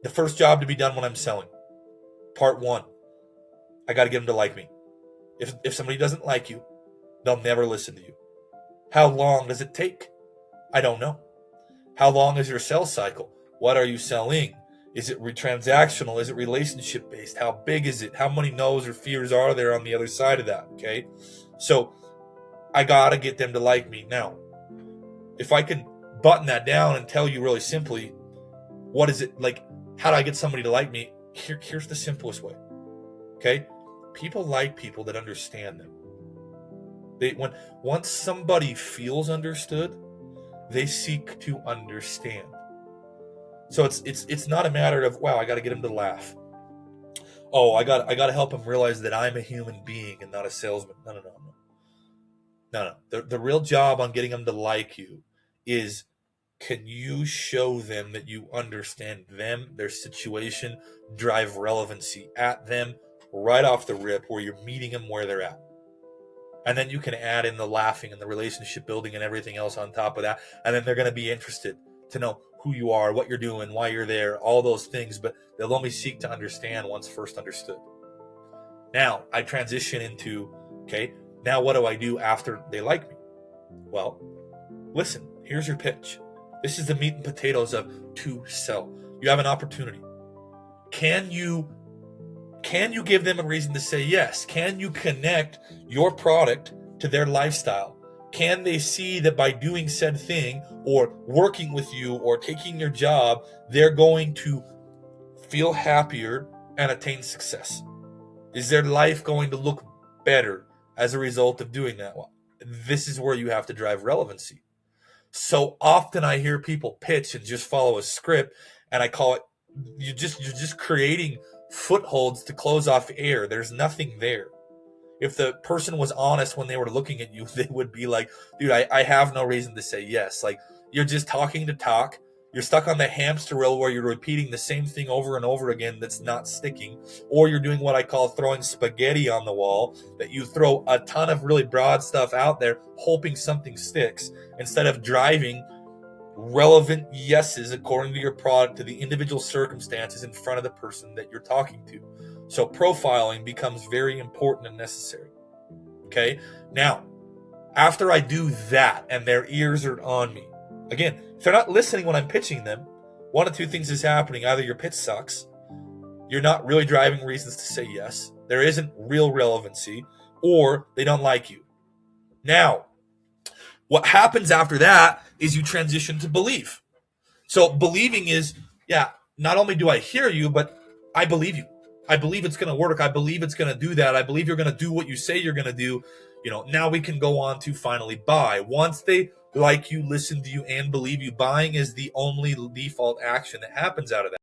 The first job to be done when I'm selling. Part one, I got to get them to like me. If somebody doesn't like you, they'll never listen to you. How long does it take? I don't know. How long is your sales cycle? What are you selling? Is it transactional? Is it relationship based? How big is it? How many no's or fears are there on the other side of that? Okay. So I got to get them to like me. Now, if I can button that down and tell you really simply, what is it like? How do I get somebody to like me? Here's the simplest way. Okay. People like people that understand them. Once somebody feels understood, they seek to understand. So it's not a matter of, wow, I got to get them to laugh. Oh, I got to help them realize that I'm a human being and not a salesman. No. The real job on getting them to like you is, can you show them that you understand them, their situation, drive relevancy at them right off the rip, where you're meeting them where they're at. And then you can add in the laughing and the relationship building and everything else on top of that. And then they're going to be interested to know who you are, what you're doing, why you're there, all those things. But they'll only seek to understand once first understood. Now, I transition into, okay, now what do I do after they like me? Well, listen, here's your pitch. This is the meat and potatoes of to sell. You have an opportunity. Can you give them a reason to say yes? Can you connect your product to their lifestyle? Can they see that by doing said thing or working with you or taking your job, they're going to feel happier and attain success? Is their life going to look better as a result of doing that? Well, this is where you have to drive relevancy. So often I hear people pitch and just follow a script, and I call it, you're just creating footholds to close off air. There's nothing there. If the person was honest when they were looking at you, they would be like, dude, I have no reason to say yes. Like, you're just talking to talk. You're stuck on the hamster wheel where you're repeating the same thing over and over again that's not sticking. Or you're doing what I call throwing spaghetti on the wall, that you throw a ton of really broad stuff out there hoping something sticks, instead of driving relevant yeses according to your product to the individual circumstances in front of the person that you're talking to. So profiling becomes very important and necessary. Okay. Now, after I do that and their ears are on me, again, if they're not listening when I'm pitching them, one of two things is happening. Either your pitch sucks, you're not really driving reasons to say yes, there isn't real relevancy, or they don't like you. Now, what happens after that is you transition to believe. So believing is, yeah, not only do I hear you, but I believe you. I believe it's going to work. I believe it's going to do that. I believe you're going to do what you say you're going to do. Now we can go on to finally buy. Once they like you, listen to you, and believe you, buying is the only default action that happens out of that.